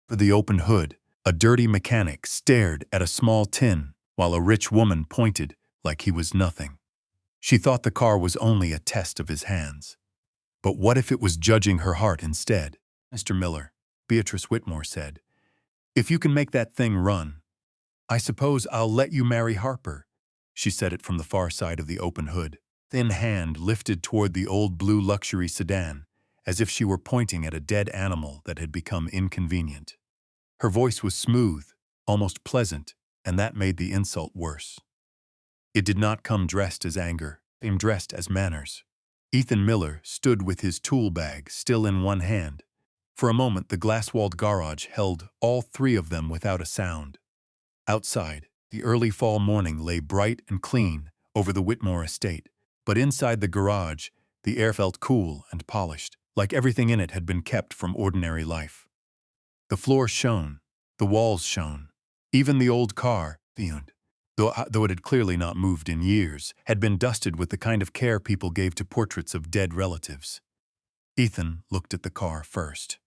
For the open hood, a dirty mechanic stared at a small tin while a rich woman pointed like he was nothing. She thought the car was only a test of his hands. But what if it was judging her heart instead? Mr. Miller, Beatrice Whitmore said, if you can make that thing run, I suppose I'll let you marry Harper. She said it from the far side of the open hood, thin hand lifted toward the old blue luxury sedan, as if she were pointing at a dead animal that had become inconvenient. Her voice was smooth, almost pleasant, and that made the insult worse. It did not come dressed as anger, it came dressed as manners. Ethan Miller stood with his tool bag still in one hand. For a moment, the glass-walled garage held all three of them without a sound. Outside, the early fall morning lay bright and clean over the Whitmore estate, but inside the garage, the air felt cool and polished, like everything in it had been kept from ordinary life. The floor shone, the walls shone. Even the old car, though it had clearly not moved in years, had been dusted with the kind of care people gave to portraits of dead relatives. Ethan looked at the car first.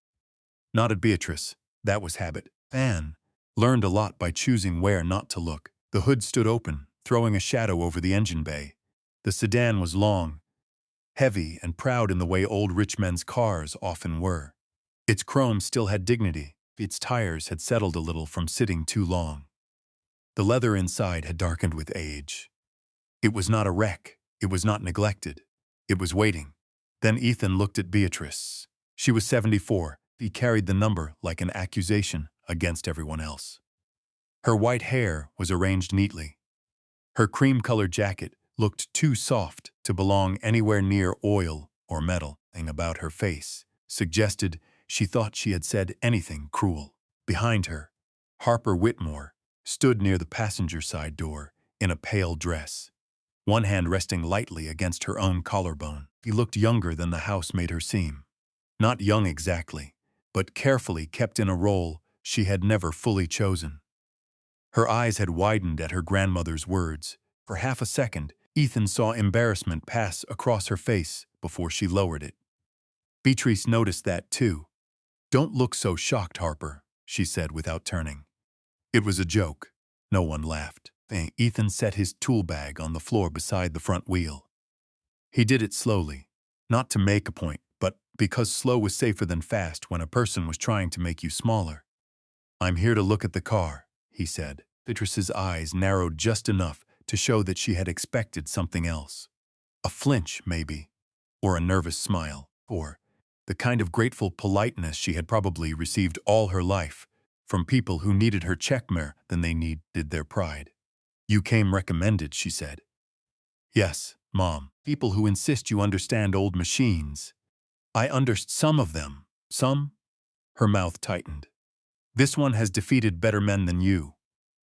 Not at Beatrice, that was habit. Anne learned a lot by choosing where not to look. The hood stood open, throwing a shadow over the engine bay. The sedan was long, heavy, and proud in the way old rich men's cars often were. Its chrome still had dignity. Its tires had settled a little from sitting too long. The leather inside had darkened with age. It was not a wreck. It was not neglected. It was waiting. Then Ethan looked at Beatrice. She was 74. He carried the number like an accusation against everyone else. Her white hair was arranged neatly. Her cream-colored jacket looked too soft to belong anywhere near oil or metal. Thing about her face suggested she thought she had said anything cruel. Behind her, Harper Whitmore stood near the passenger side door in a pale dress, one hand resting lightly against her own collarbone. She looked younger than the house made her seem. Not young exactly, but carefully kept in a role she had never fully chosen. Her eyes had widened at her grandmother's words. For half a second, Ethan saw embarrassment pass across her face before she lowered it. Beatrice noticed that too. "Don't look so shocked, Harper," she said without turning. It was a joke. No one laughed. Ethan set his tool bag on the floor beside the front wheel. He did it slowly, not to make a point, but because slow was safer than fast when a person was trying to make you smaller. "I'm here to look at the car," he said. Beatrice's eyes narrowed just enough to show that she had expected something else. A flinch, maybe, or a nervous smile, or the kind of grateful politeness she had probably received all her life from people who needed her check more than they needed their pride. "You came recommended," she said. "Yes, Mom. People who insist you understand old machines. I understand some of them. Some?" Her mouth tightened. "This one has defeated better men than you."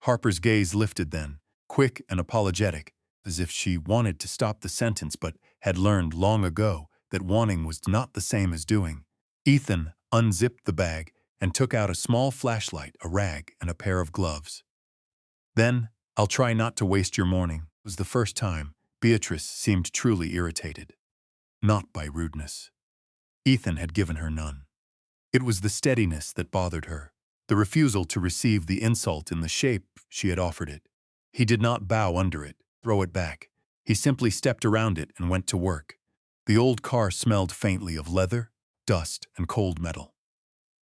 Harper's gaze lifted then, quick and apologetic, as if she wanted to stop the sentence but had learned long ago that wanting was not the same as doing. Ethan unzipped the bag and took out a small flashlight, a rag, and a pair of gloves. "Then, I'll try not to waste your morning." It was the first time Beatrice seemed truly irritated. Not by rudeness. Ethan had given her none. It was the steadiness that bothered her, the refusal to receive the insult in the shape she had offered it. He did not bow under it, throw it back. He simply stepped around it and went to work. The old car smelled faintly of leather, dust, and cold metal.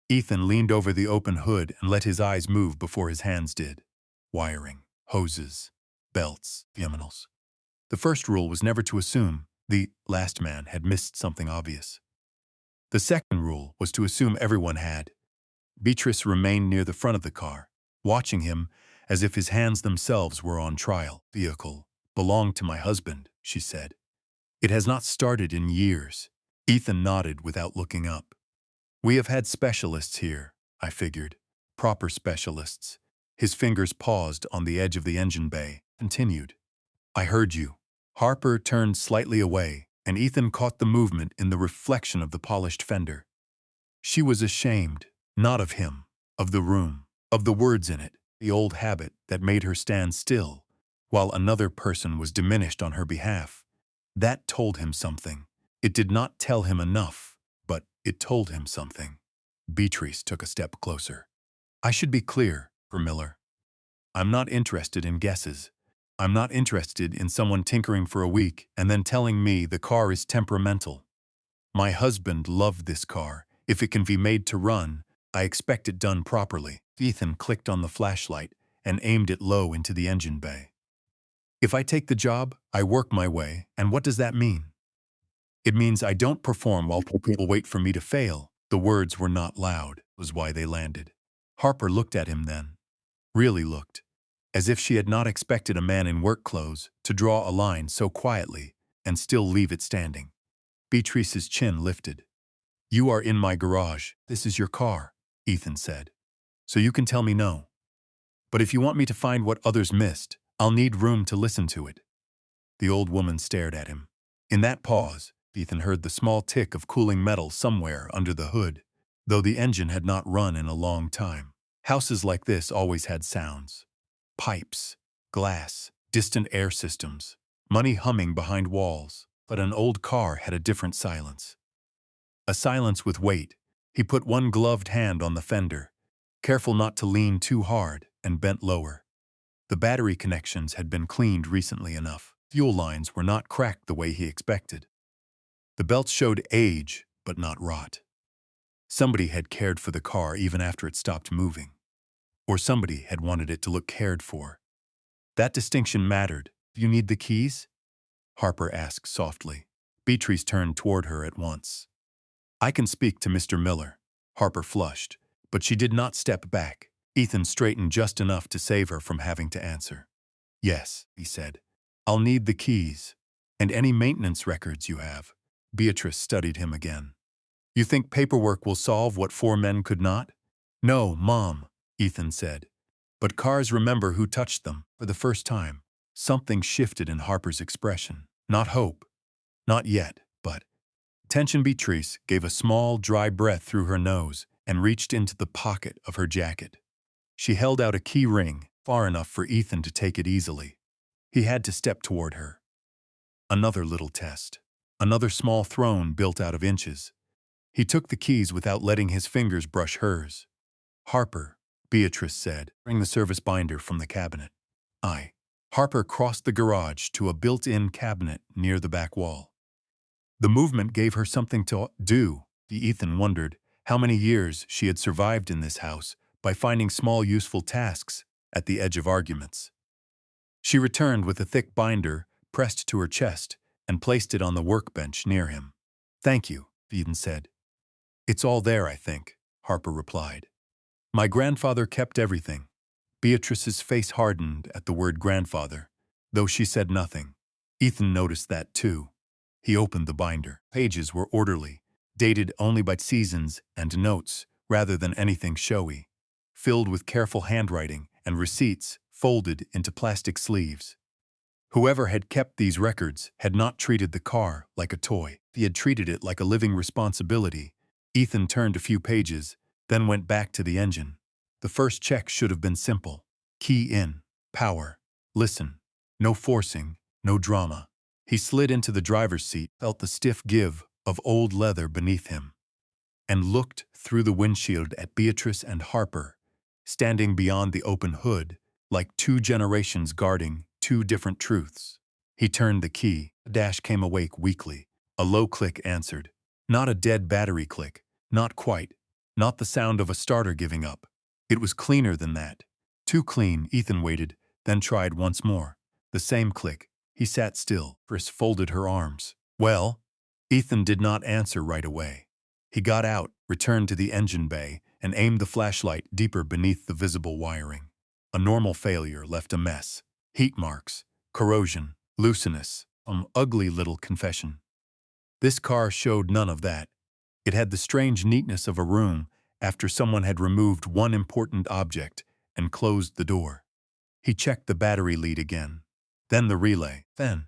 Ethan leaned over the open hood and let his eyes move before his hands did. Wiring, hoses, belts, terminals. The first rule was never to assume the last man had missed something obvious. The second rule was to assume everyone had. Beatrice remained near the front of the car, watching him as if his hands themselves were on trial. "Vehicle belonged to my husband," she said. "It has not started in years." Ethan nodded without looking up. "We have had specialists here," I figured. "Proper specialists." His fingers paused on the edge of the engine bay, continued. "I heard you." Harper turned slightly away, and Ethan caught the movement in the reflection of the polished fender. She was ashamed, not of him, of the room, of the words in it, the old habit that made her stand still, while another person was diminished on her behalf. That told him something. It did not tell him enough, but it told him something. Beatrice took a step closer. I should be clear, for Miller. I'm not interested in guesses. I'm not interested in someone tinkering for a week and then telling me the car is temperamental. My husband loved this car. If it can be made to run, I expect it done properly. Ethan clicked on the flashlight and aimed it low into the engine bay. If I take the job, I work my way, and what does that mean? It means I don't perform while people wait for me to fail. The words were not loud, was why they landed. Harper looked at him then. Really looked. As if she had not expected a man in work clothes to draw a line so quietly and still leave it standing. Beatrice's chin lifted. You are in my garage. This is your car, Ethan said. So you can tell me no. But if you want me to find what others missed, I'll need room to listen to it. The old woman stared at him. In that pause, Ethan heard the small tick of cooling metal somewhere under the hood, though the engine had not run in a long time. Houses like this always had sounds. Pipes, glass, distant air systems, money humming behind walls, but an old car had a different silence. A silence with weight. He put one gloved hand on the fender, careful not to lean too hard, and bent lower. The battery connections had been cleaned recently enough. Fuel lines were not cracked the way he expected. The belts showed age, but not rot. Somebody had cared for the car even after it stopped moving. Or somebody had wanted it to look cared for. That distinction mattered. Do you need the keys? Harper asked softly. Beatrice turned toward her at once. I can speak to Mr. Miller. Harper flushed, but she did not step back. Ethan straightened just enough to save her from having to answer. Yes, he said. I'll need the keys. And any maintenance records you have. Beatrice studied him again. You think paperwork will solve what four men could not? No, Mom, Ethan said. But cars remember who touched them for the first time. Something shifted in Harper's expression. Not hope. Not yet, but tension. Beatrice gave a small, dry breath through her nose and reached into the pocket of her jacket. She held out a key ring, far enough for Ethan to take it easily. He had to step toward her. Another little test. Another small throne built out of inches. He took the keys without letting his fingers brush hers. Harper, Beatrice said, bring the service binder from the cabinet. Harper crossed the garage to a built-in cabinet near the back wall. The movement gave her something to do. Ethan wondered how many years she had survived in this house by finding small useful tasks at the edge of arguments. She returned with a thick binder pressed to her chest and placed it on the workbench near him. Thank you, Ethan said. It's all there, I think, Harper replied. My grandfather kept everything. Beatrice's face hardened at the word grandfather, though she said nothing. Ethan noticed that too. He opened the binder. Pages were orderly, dated only by seasons and notes rather than anything showy, filled with careful handwriting and receipts folded into plastic sleeves. Whoever had kept these records had not treated the car like a toy. He had treated it like a living responsibility. Ethan turned a few pages, then went back to the engine. The first check should have been simple. Key in, power, listen, no forcing, no drama. He slid into the driver's seat, felt the stiff give of old leather beneath him, and looked through the windshield at Beatrice and Harper, standing beyond the open hood, like two generations guarding two different truths. He turned the key. The dash came awake weakly. A low click answered. Not a dead battery click. Not quite. Not the sound of a starter giving up. It was cleaner than that. Too clean. Ethan waited, then tried once more. The same click. He sat still. Chris folded her arms. Well? Ethan did not answer right away. He got out, returned to the engine bay, and aimed the flashlight deeper beneath the visible wiring. A normal failure left a mess. Heat marks, corrosion, looseness, ugly little confession. This car showed none of that. It had the strange neatness of a room after someone had removed one important object and closed the door. He checked the battery lead again, then the relay, then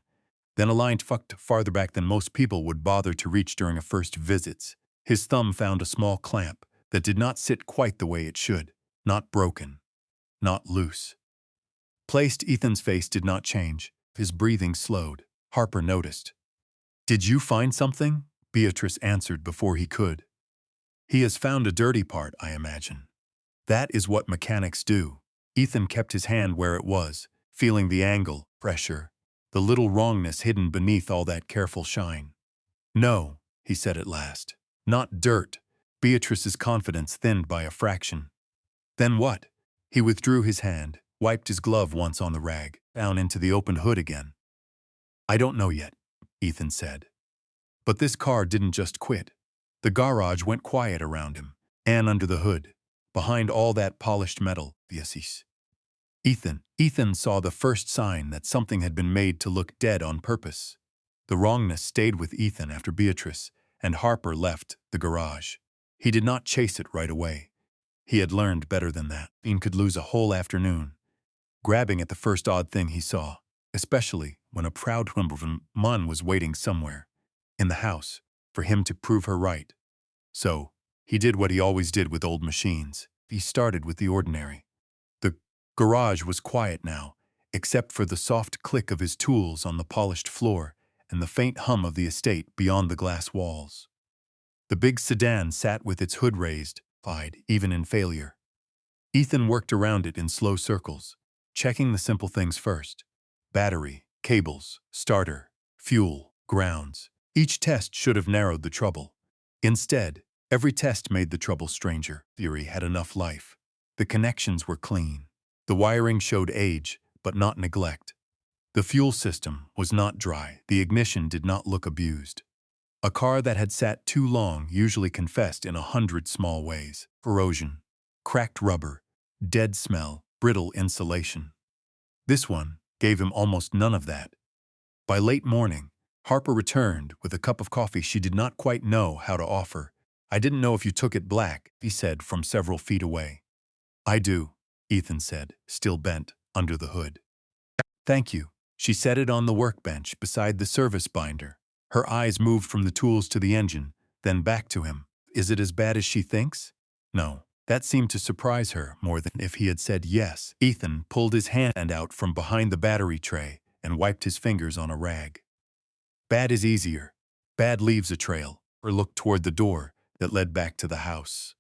a line tucked farther back than most people would bother to reach during a first visit. His thumb found a small clamp that did not sit quite the way it should, not broken, not loose. Placed. Ethan's face did not change. His breathing slowed. Harper noticed. Did you find something? Beatrice answered before he could. He has found a dirty part, I imagine. That is what mechanics do. Ethan kept his hand where it was, feeling the angle, pressure, the little wrongness hidden beneath all that careful shine. No, he said at last. Not dirt. Beatrice's confidence thinned by a fraction. Then what? He withdrew his hand, wiped his glove once on the rag, down into the open hood again. I don't know yet, Ethan said. But this car didn't just quit. The garage went quiet around him, and under the hood, behind all that polished metal, Ethan saw the first sign that something had been made to look dead on purpose. The wrongness stayed with Ethan after Beatrice and Harper left the garage. He did not chase it right away. He had learned better than that. Ethan could lose a whole afternoon, grabbing at the first odd thing he saw, especially when a proud woman was waiting somewhere, in the house, for him to prove her right. So, he did what he always did with old machines. He started with the ordinary. The garage was quiet now, except for the soft click of his tools on the polished floor and the faint hum of the estate beyond the glass walls. The big sedan sat with its hood raised, even in failure. Ethan worked around it in slow circles, checking the simple things first. Battery, cables, starter, fuel, grounds. Each test should have narrowed the trouble. Instead, every test made the trouble stranger. Theory had enough life. The connections were clean. The wiring showed age, but not neglect. The fuel system was not dry. The ignition did not look abused. A car that had sat too long usually confessed in 100 small ways. Corrosion, cracked rubber, dead smell, brittle insulation. This one gave him almost none of that. By late morning, Harper returned with a cup of coffee she did not quite know how to offer. I didn't know if you took it black, he said from several feet away. I do, Ethan said, still bent under the hood. Thank you. She set it on the workbench beside the service binder. Her eyes moved from the tools to the engine, then back to him. Is it as bad as she thinks? No. That seemed to surprise her more than if he had said yes. Ethan pulled his hand out from behind the battery tray and wiped his fingers on a rag. Bad is easier. Bad leaves a trail, or looked toward the door that led back to the house.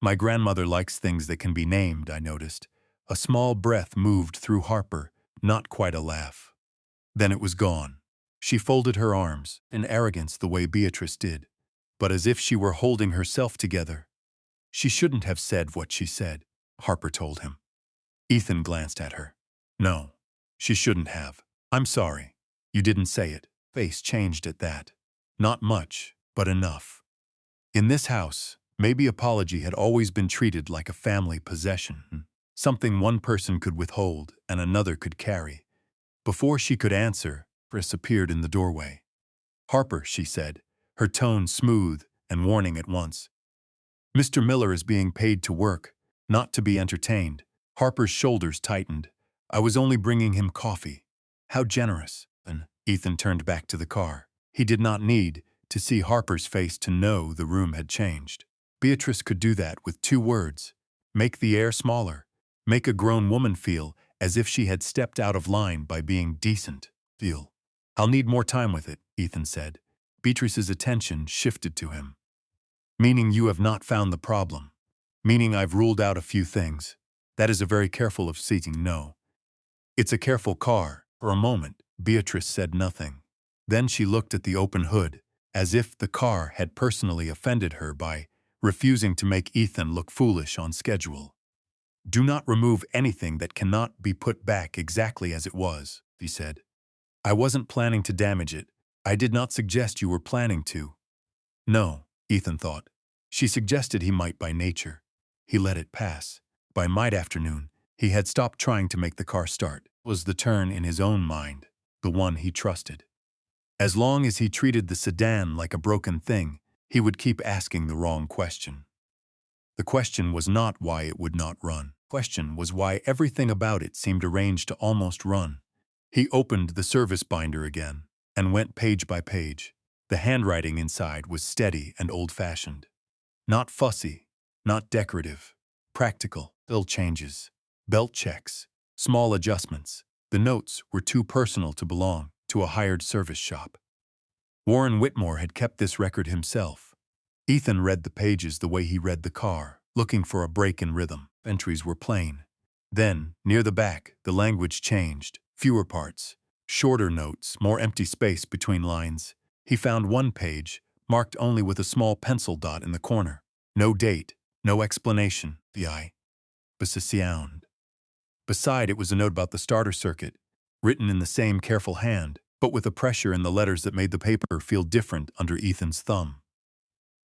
My grandmother likes things that can be named, I noticed. A small breath moved through Harper, not quite a laugh. Then it was gone. She folded her arms, in arrogance the way Beatrice did, but as if she were holding herself together. She shouldn't have said what she said, Harper told him. Ethan glanced at her. No, she shouldn't have. I'm sorry. You didn't say it. Face changed at that. Not much, but enough. In this house, maybe apology had always been treated like a family possession, something one person could withhold and another could carry. Before she could answer, Chris appeared in the doorway. Harper, she said, her tone smooth and warning at once. Mr. Miller is being paid to work, not to be entertained. Harper's shoulders tightened. I was only bringing him coffee. How generous. And Ethan turned back to the car. He did not need to see Harper's face to know the room had changed. Beatrice could do that with 2 words. Make the air smaller. Make a grown woman feel as if she had stepped out of line by being decent. Feel. I'll need more time with it, Ethan said. Beatrice's attention shifted to him. Meaning you have not found the problem. Meaning I've ruled out a few things. That is a very careful of seating no. It's a careful car. For a moment, Beatrice said nothing. Then she looked at the open hood, as if the car had personally offended her by refusing to make Ethan look foolish on schedule. Do not remove anything that cannot be put back exactly as it was, he said. I wasn't planning to damage it. I did not suggest you were planning to. No, Ethan thought. She suggested he might by nature. He let it pass. By mid-afternoon, he had stopped trying to make the car start. It was the turn in his own mind, the one he trusted. As long as he treated the sedan like a broken thing, he would keep asking the wrong question. The question was not why it would not run. The question was why everything about it seemed arranged to almost run. He opened the service binder again and went page by page. The handwriting inside was steady and old-fashioned. Not fussy, not decorative, practical. Bill changes, belt checks, small adjustments. The notes were too personal to belong to a hired service shop. Warren Whitmore had kept this record himself. Ethan read the pages the way he read the car, looking for a break in rhythm. Entries were plain. Then, near the back, the language changed. Fewer parts, shorter notes, more empty space between lines. He found one page, marked only with a small pencil dot in the corner. No date, no explanation, the eye. But a sound. Beside it was a note about the starter circuit, written in the same careful hand, but with a pressure in the letters that made the paper feel different under Ethan's thumb.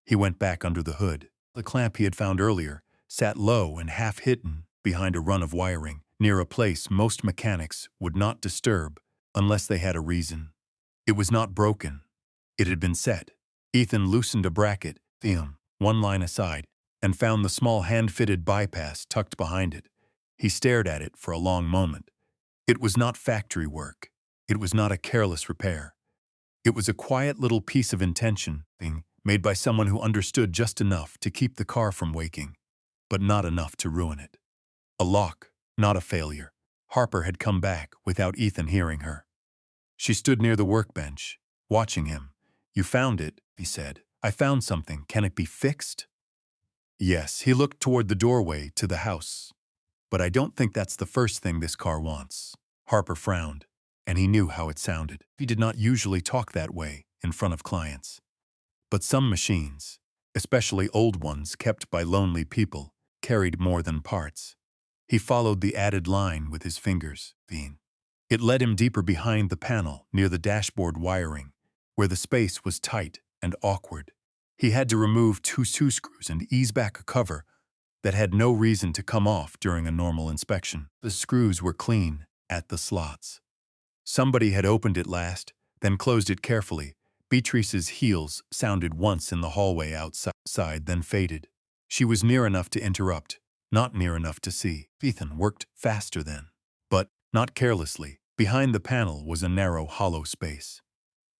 He went back under the hood. The clamp he had found earlier sat low and half-hidden behind a run of wiring, near a place most mechanics would not disturb unless they had a reason. It was not broken. It had been set. Ethan loosened a bracket, one line aside, and found the small hand-fitted bypass tucked behind it. He stared at it for a long moment. It was not factory work. It was not a careless repair. It was a quiet little piece of intention, made by someone who understood just enough to keep the car from waking, but not enough to ruin it. A lock, not a failure. Harper had come back without Ethan hearing her. She stood near the workbench, watching him. "You found it," he said. "I found something. Can it be fixed?" Yes, he looked toward the doorway to the house. "But I don't think that's the first thing this car wants." Harper frowned, and he knew how it sounded. He did not usually talk that way in front of clients. But some machines, especially old ones kept by lonely people, carried more than parts. He followed the added line with his fingers. It led him deeper behind the panel near the dashboard wiring, where the space was tight and awkward. He had to remove two screws and ease back a cover that had no reason to come off during a normal inspection. The screws were clean at the slots. Somebody had opened it last, then closed it carefully. Beatrice's heels sounded once in the hallway outside, then faded. She was near enough to interrupt, not near enough to see. Ethan worked faster then, but not carelessly. Behind the panel was a narrow, hollow space.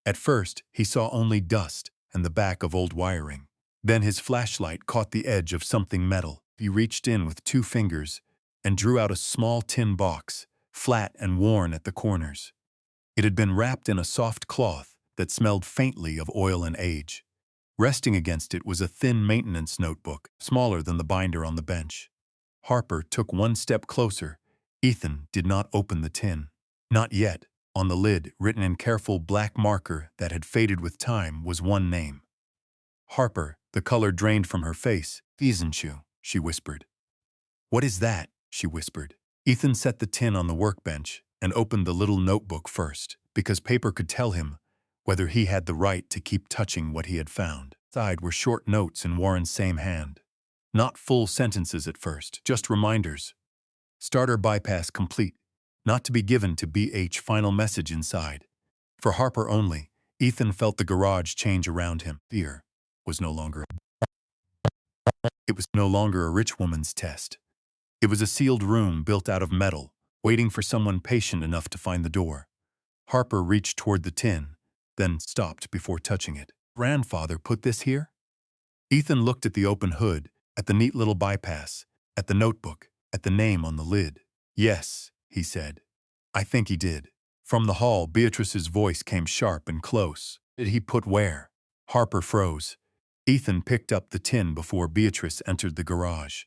At first, he saw only dust and the back of old wiring. Then his flashlight caught the edge of something metal. He reached in with 2 fingers and drew out a small tin box, flat and worn at the corners. It had been wrapped in a soft cloth that smelled faintly of oil and age. Resting against it was a thin maintenance notebook, smaller than the binder on the bench. Harper took one step closer. Ethan did not open the tin. Not yet. On the lid, written in careful black marker that had faded with time, was one name. Harper, the color drained from her face. "Wiesenchu," she whispered. "What is that?" she whispered. Ethan set the tin on the workbench and opened the little notebook first, because paper could tell him whether he had the right to keep touching what he had found. Inside were short notes in Warren's same hand. Not full sentences at first, just reminders. Starter bypass complete. Not to be given to BH. Final message inside. For Harper only. Ethan felt the garage change around him. Fear was no longer. It was no longer a rich woman's test. It was a sealed room built out of metal, waiting for someone patient enough to find the door. Harper reached toward the tin, then stopped before touching it. "Grandfather put this here?" Ethan looked at the open hood, at the neat little bypass, at the notebook, at the name on the lid. "Yes," he said. "I think he did." From the hall, Beatrice's voice came sharp and close. "Did he put where?" Harper froze. Ethan picked up the tin before Beatrice entered the garage.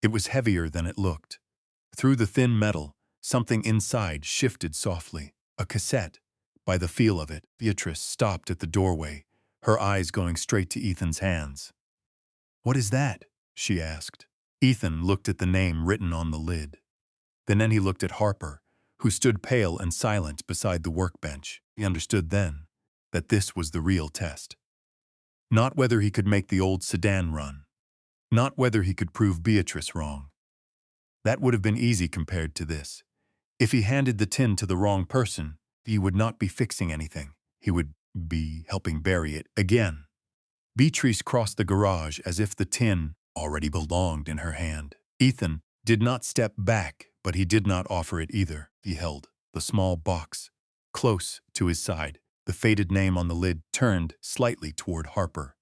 It was heavier than it looked. Through the thin metal, something inside shifted softly. A cassette. By the feel of it, Beatrice stopped at the doorway, her eyes going straight to Ethan's hands. "What is that?" she asked. Ethan looked at the name written on the lid. Then he looked at Harper, who stood pale and silent beside the workbench. He understood then that this was the real test. Not whether he could make the old sedan run. Not whether he could prove Beatrice wrong. That would have been easy compared to this. If he handed the tin to the wrong person, he would not be fixing anything. He would be helping bury it again. Beatrice crossed the garage as if the tin already belonged in her hand. Ethan did not step back, but he did not offer it either. He held the small box close to his side. The faded name on the lid turned slightly toward Harper.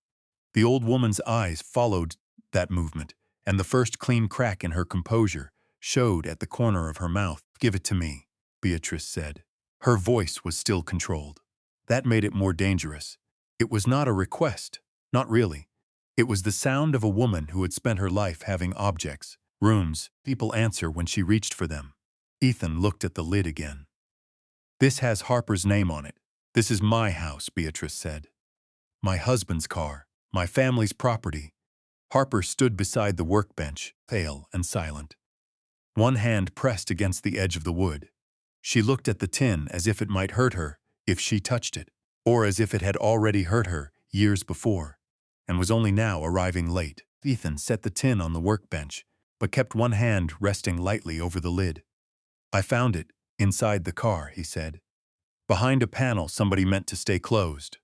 The old woman's eyes followed that movement, and the first clean crack in her composure showed at the corner of her mouth. "Give it to me," Beatrice said. Her voice was still controlled. That made it more dangerous. It was not a request, not really. It was the sound of a woman who had spent her life having objects, rooms, people answer when she reached for them. Ethan looked at the lid again. "This has Harper's name on it. This is my house," Beatrice said. "My husband's car, my family's property." Harper stood beside the workbench, pale and silent. One hand pressed against the edge of the wood. She looked at the tin as if it might hurt her if she touched it, or as if it had already hurt her years before, and was only now arriving late. Ethan set the tin on the workbench, but kept one hand resting lightly over the lid. "I found it, inside the car," he said. "Behind a panel somebody meant to stay closed.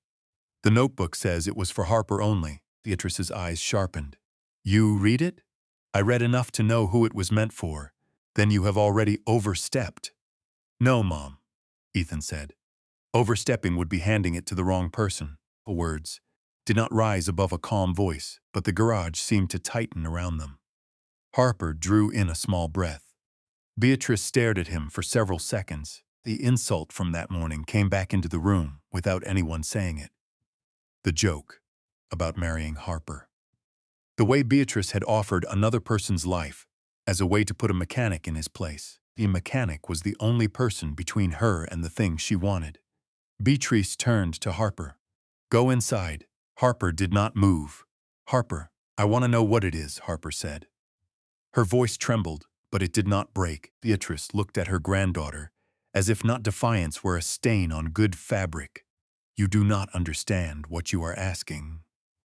The notebook says it was for Harper only." Beatrice's eyes sharpened. "You read it?" "I read enough to know who it was meant for." "Then you have already overstepped." "No, Mom," Ethan said. Overstepping would be handing it to the wrong person. The words did not rise above a calm voice, but the garage seemed to tighten around them. Harper drew in a small breath. Beatrice stared at him for several seconds. The insult from that morning came back into the room without anyone saying it. The joke about marrying Harper. The way Beatrice had offered another person's life as a way to put a mechanic in his place. The mechanic was the only person between her and the thing she wanted. Beatrice turned to Harper. "Go inside." Harper did not move. "Harper, I want to know what it is," Harper said. Her voice trembled, but it did not break. Beatrice looked at her granddaughter, as if not defiance were a stain on good fabric. "You do not understand what you are asking.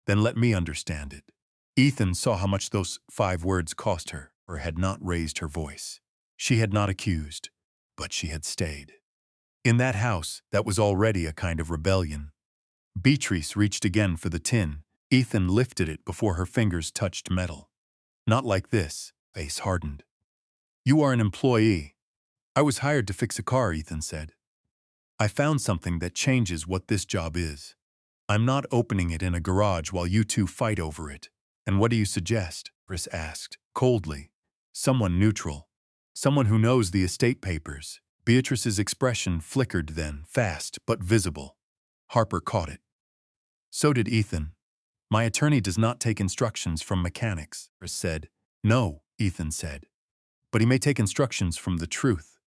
Then let me understand it." Ethan saw how much those 5 words cost her, or had not raised her voice. She had not accused, but she had stayed. In that house, that was already a kind of rebellion. Beatrice reached again for the tin. Ethan lifted it before her fingers touched metal. "Not like this," face hardened. "You are an employee." "I was hired to fix a car," Ethan said. "I found something that changes what this job is. I'm not opening it in a garage while you two fight over it." "And what do you suggest?" Chris asked, coldly. "Someone neutral. Someone who knows the estate papers." Beatrice's expression flickered then, fast but visible. Harper caught it. So did Ethan. "My attorney does not take instructions from mechanics," Chris said. "No," Ethan said. "But he may take instructions from the truth."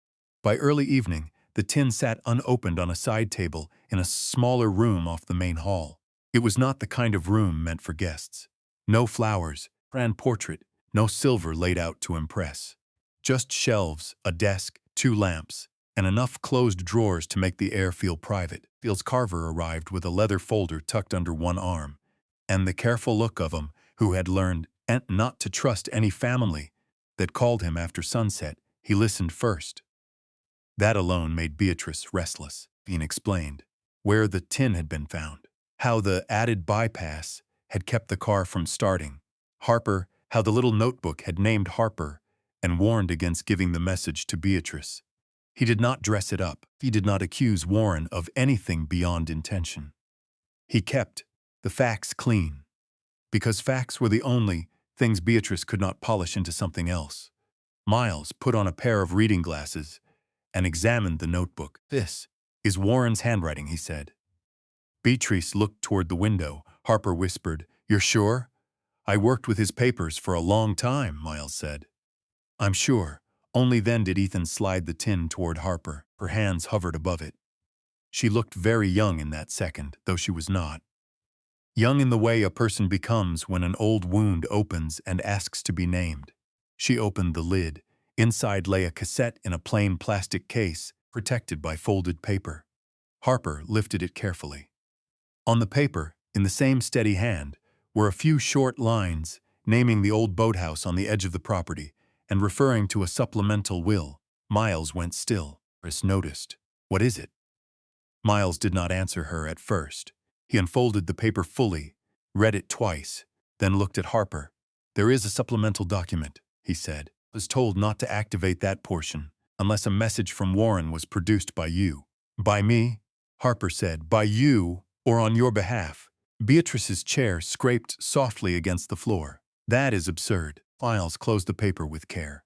By early evening, the tin sat unopened on a side table in a smaller room off the main hall. It was not the kind of room meant for guests. No flowers, grand portrait, no silver laid out to impress. Just shelves, a desk, 2 lamps, and enough closed drawers to make the air feel private. Fields Carver arrived with a leather folder tucked under one arm, and the careful look of him who had learned not to trust any family that called him after sunset. He listened first. That alone made Beatrice restless. Bean explained where the tin had been found, how the added bypass had kept the car from starting. Harper, how the little notebook had named Harper and warned against giving the message to Beatrice. He did not dress it up. He did not accuse Warren of anything beyond intention. He kept the facts clean, because facts were the only things Beatrice could not polish into something else. Miles put on a pair of reading glasses and examined the notebook. "This is Warren's handwriting," he said. Beatrice looked toward the window. Harper whispered, "You're sure?" "I worked with his papers for a long time," Miles said. "I'm sure." Only then did Ethan slide the tin toward Harper. Her hands hovered above it. She looked very young in that second, though she was not. Young in the way a person becomes when an old wound opens and asks to be named. She opened the lid. Inside lay a cassette in a plain plastic case, protected by folded paper. Harper lifted it carefully. On the paper, in the same steady hand, were a few short lines naming the old boathouse on the edge of the property and referring to a supplemental will. Miles went still. Chris noticed. "What is it?" Miles did not answer her at first. He unfolded the paper fully, read it twice, then looked at Harper. "There is a supplemental document," he said. "I was told not to activate that portion unless a message from Warren was produced by you." "By me?" Harper said. "By you or on your behalf." Beatrice's chair scraped softly against the floor. "That is absurd." Miles closed the paper with care.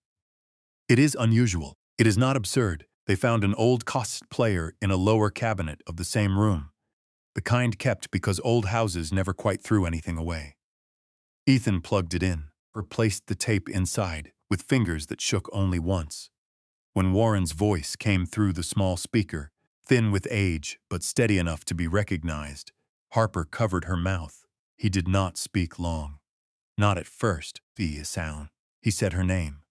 "It is unusual. It is not absurd. They found an old cassette player in a lower cabinet of the same room, the kind kept because old houses never quite threw anything away. Ethan plugged it in, replaced the tape inside, with fingers that shook only once. When Warren's voice came through the small speaker, thin with age but steady enough to be recognized, Harper covered her mouth. He did not speak long. Not at first, via sound. He said her name.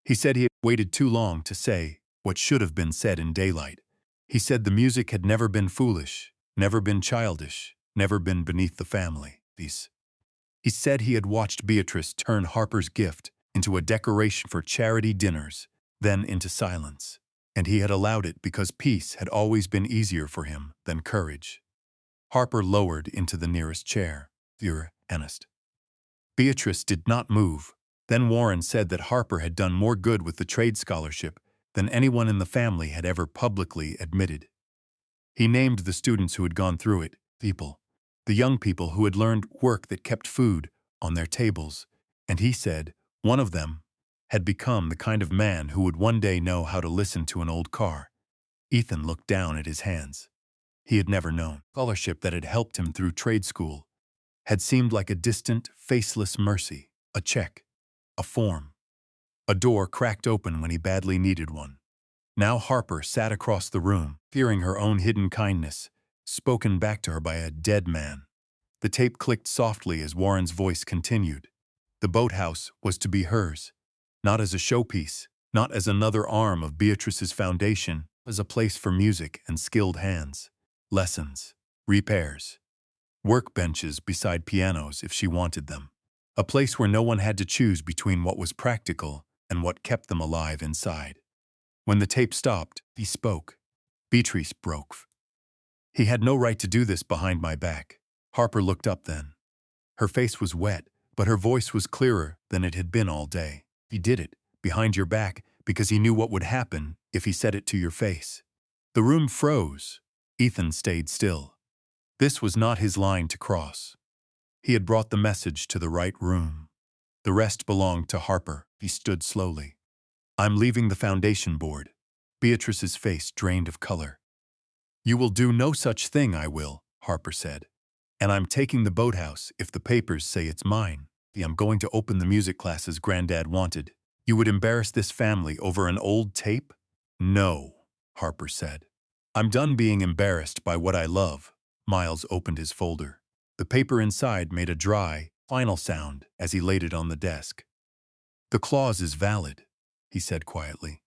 He said he had waited too long to say what should have been said in daylight. He said the music had never been foolish, never been childish, never been beneath the family. He said he had watched Beatrice turn Harper's gift into a decoration for charity dinners, then into silence, and he had allowed it because peace had always been easier for him than courage. Harper lowered into the nearest chair. "You're honest." Beatrice did not move. Then Warren said that Harper had done more good with the trade scholarship than anyone in the family had ever publicly admitted. He named the students who had gone through it, the young people who had learned work that kept food on their tables, and he said one of them had become the kind of man who would one day know how to listen to an old car. Ethan looked down at his hands. He had never known. Scholarship that had helped him through trade school had seemed like a distant, faceless mercy, a check, a form. A door cracked open when he badly needed one. Now Harper sat across the room, fearing her own hidden kindness, spoken back to her by a dead man. The tape clicked softly as Warren's voice continued. The boathouse was to be hers, not as a showpiece, not as another arm of Beatrice's foundation, as a place for music and skilled hands, lessons, repairs, workbenches beside pianos if she wanted them. A place where no one had to choose between what was practical and what kept them alive inside. When the tape stopped, he spoke. Beatrice broke. "He had no right to do this behind my back." Harper looked up then. Her face was wet, but her voice was clearer than it had been all day. "He did it, behind your back, because he knew what would happen if he said it to your face." The room froze. Ethan stayed still. This was not his line to cross. He had brought the message to the right room. The rest belonged to Harper. He stood slowly. "I'm leaving the foundation board." Beatrice's face drained of color. "You will do no such thing, I will," Harper said. "And I'm taking the boathouse if the papers say it's mine. I'm going to open the music classes Granddad wanted. You would embarrass this family over an old tape?" "No," Harper said. "I'm done being embarrassed by what I love." Miles opened his folder. The paper inside made a dry, final sound as he laid it on the desk. "The clause is valid," he said quietly.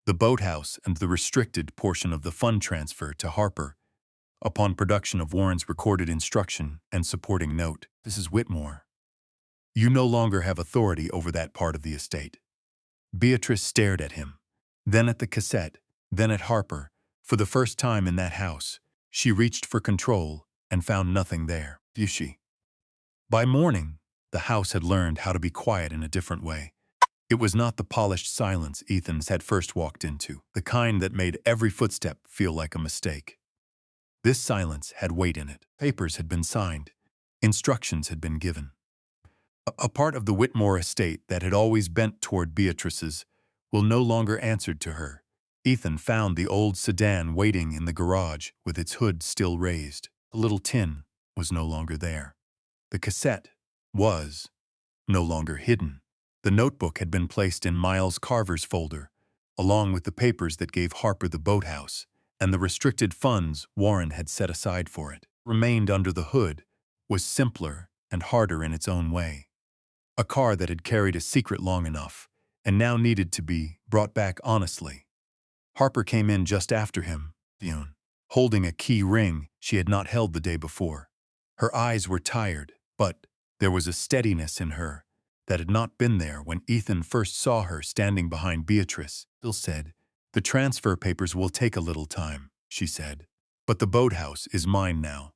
"The boathouse and the restricted portion of the fund transfer to Harper upon production of Warren's recorded instruction and supporting note. Mrs. Whitmore, you no longer have authority over that part of the estate." Beatrice stared at him, then at the cassette, then at Harper. For the first time in that house, she reached for control and found nothing there. By morning, the house had learned how to be quiet in a different way. It was not the polished silence Ethan's had first walked into, the kind that made every footstep feel like a mistake. This silence had weight in it. Papers had been signed. Instructions had been given. A part of the Whitmore estate that had always bent toward Beatrice's will no longer answered to her. Ethan found the old sedan waiting in the garage with its hood still raised. The little tin was no longer there. The cassette was no longer hidden. The notebook had been placed in Miles Carver's folder, along with the papers that gave Harper the boathouse, and the restricted funds Warren had set aside for it. Remained under the hood was simpler and harder in its own way. A car that had carried a secret long enough, and now needed to be brought back honestly. Harper came in just after him, holding a key ring she had not held the day before. Her eyes were tired, but there was a steadiness in her that had not been there when Ethan first saw her standing behind Beatrice. Bill said, "The transfer papers will take a little time," she said. "But the boathouse is mine now."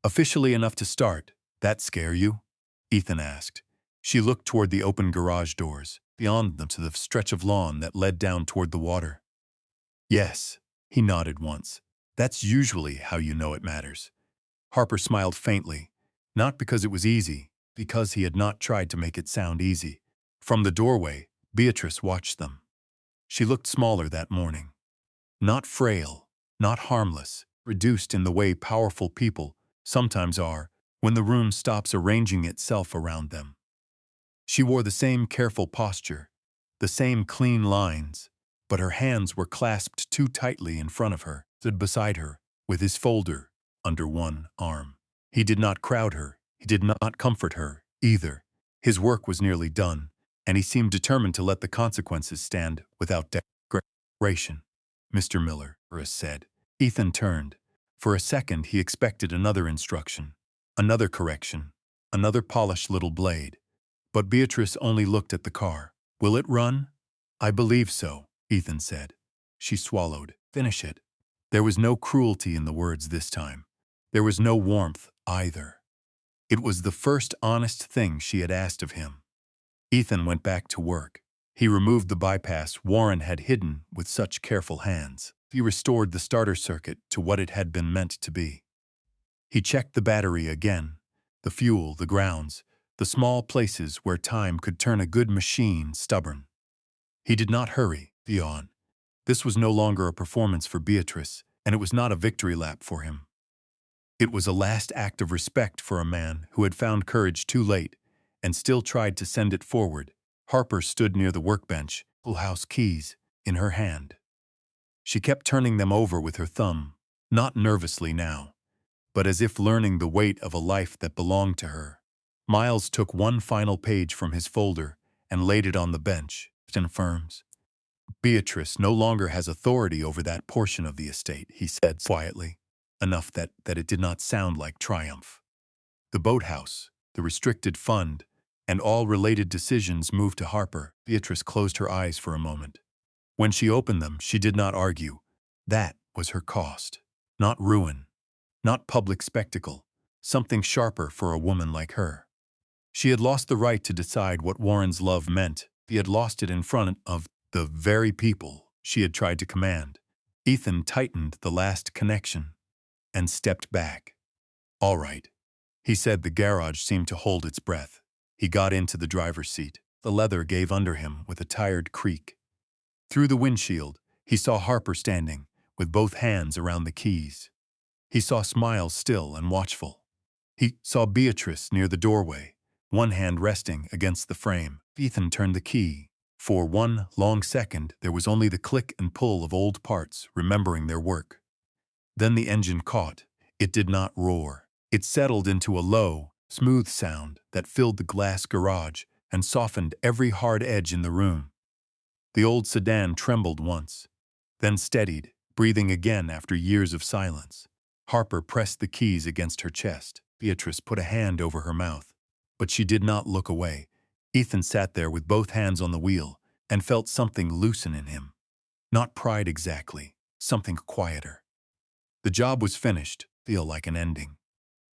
"Officially enough to start. That scare you?" Ethan asked. She looked toward the open garage doors, beyond them to the stretch of lawn that led down toward the water. "Yes," he nodded once. "That's usually how you know it matters." Harper smiled faintly, not because it was easy, because he had not tried to make it sound easy. From the doorway, Beatrice watched them. She looked smaller that morning. Not frail, not harmless, reduced in the way powerful people sometimes are when the room stops arranging itself around them. She wore the same careful posture, the same clean lines, but her hands were clasped too tightly in front of her. Stood beside her, with his folder under one arm. He did not crowd her, he did not comfort her, either. His work was nearly done, and he seemed determined to let the consequences stand without declaration. "Mr. Miller," Horace said. Ethan turned. For a second he expected another instruction, another correction, another polished little blade. But Beatrice only looked at the car. "Will it run?" "I believe so," Ethan said. She swallowed. "Finish it." There was no cruelty in the words this time. There was no warmth, either. It was the first honest thing she had asked of him. Ethan went back to work. He removed the bypass Warren had hidden with such careful hands. He restored the starter circuit to what it had been meant to be. He checked the battery again, the fuel, the grounds, the small places where time could turn a good machine stubborn. He did not hurry, on. This was no longer a performance for Beatrice, and it was not a victory lap for him. It was a last act of respect for a man who had found courage too late and still tried to send it forward. Harper stood near the workbench, full house keys in her hand. She kept turning them over with her thumb, not nervously now, but as if learning the weight of a life that belonged to her. Miles took one final page from his folder and laid it on the bench. "Confirms. Beatrice no longer has authority over that portion of the estate," he said quietly, enough that it did not sound like triumph. The boathouse, the restricted fund, and all related decisions moved to Harper. Beatrice closed her eyes for a moment. When she opened them, she did not argue. That was her cost. Not ruin, not public spectacle, something sharper for a woman like her. She had lost the right to decide what Warren's love meant. He had lost it in front of the very people she had tried to command. Ethan tightened the last connection and stepped back. "All right," he said. The garage seemed to hold its breath. He got into the driver's seat. The leather gave under him with a tired creak. Through the windshield, he saw Harper standing, with both hands around the keys. He saw Smiles still and watchful. He saw Beatrice near the doorway, one hand resting against the frame. Ethan turned the key. For one long second, there was only the click and pull of old parts, remembering their work. Then the engine caught. It did not roar. It settled into a low, smooth sound that filled the glass garage and softened every hard edge in the room. The old sedan trembled once, then steadied, breathing again after years of silence. Harper pressed the keys against her chest. Beatrice put a hand over her mouth, but she did not look away. Ethan sat there with both hands on the wheel and felt something loosen in him. Not pride exactly, something quieter. The job was finished, feel like an ending.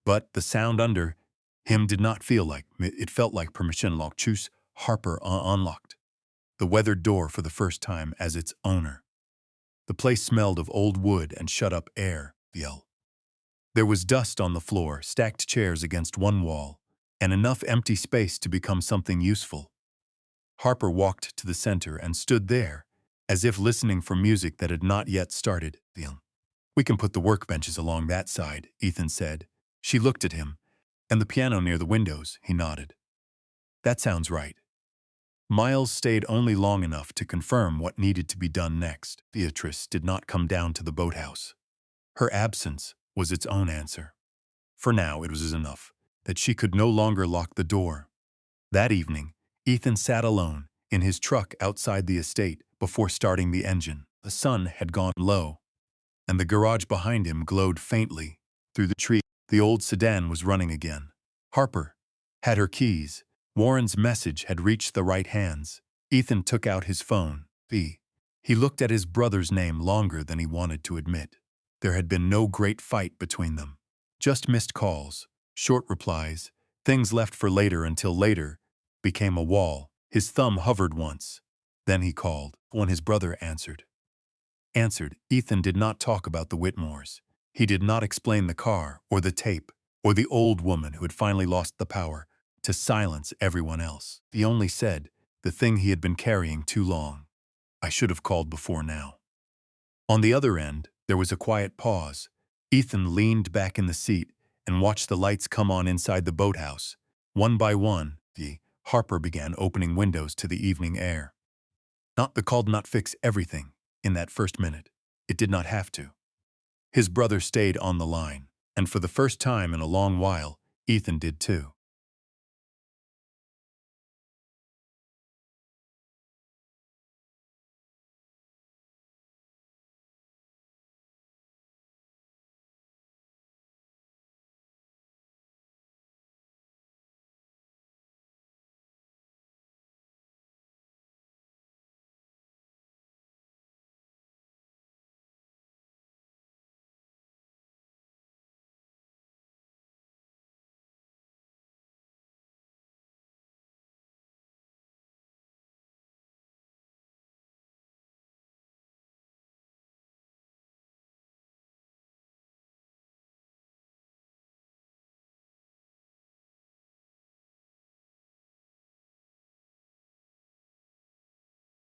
But the sound under him did not feel like, it felt like permission. Lock. Choose. Harper unlocked the weathered door for the first time as its owner. The place smelled of old wood and shut-up air. There was dust on the floor, stacked chairs against one wall, and enough empty space to become something useful. Harper walked to the center and stood there, as if listening for music that had not yet started. "We can put the workbenches along that side," Ethan said. She looked at him. "And the piano near the windows," he nodded. "That sounds right." Miles stayed only long enough to confirm what needed to be done next. Beatrice did not come down to the boathouse. Her absence was its own answer. For now, it was enough that she could no longer lock the door. That evening, Ethan sat alone in his truck outside the estate before starting the engine. The sun had gone low, and the garage behind him glowed faintly through the tree. The old sedan was running again. Harper had her keys. Warren's message had reached the right hands. Ethan took out his phone. He looked at his brother's name longer than he wanted to admit. There had been no great fight between them. Just missed calls, short replies, things left for later until later became a wall. His thumb hovered once. Then he called. When his brother answered, Ethan did not talk about the Whitmores. He did not explain the car, or the tape, or the old woman who had finally lost the power to silence everyone else. He only said, the thing he had been carrying too long. "I should have called before now." On the other end, there was a quiet pause. Ethan leaned back in the seat and watched the lights come on inside the boathouse. One by one, Harper began opening windows to the evening air. The call did not fix everything in that first minute. It did not have to. His brother stayed on the line, and for the first time in a long while, Ethan did too.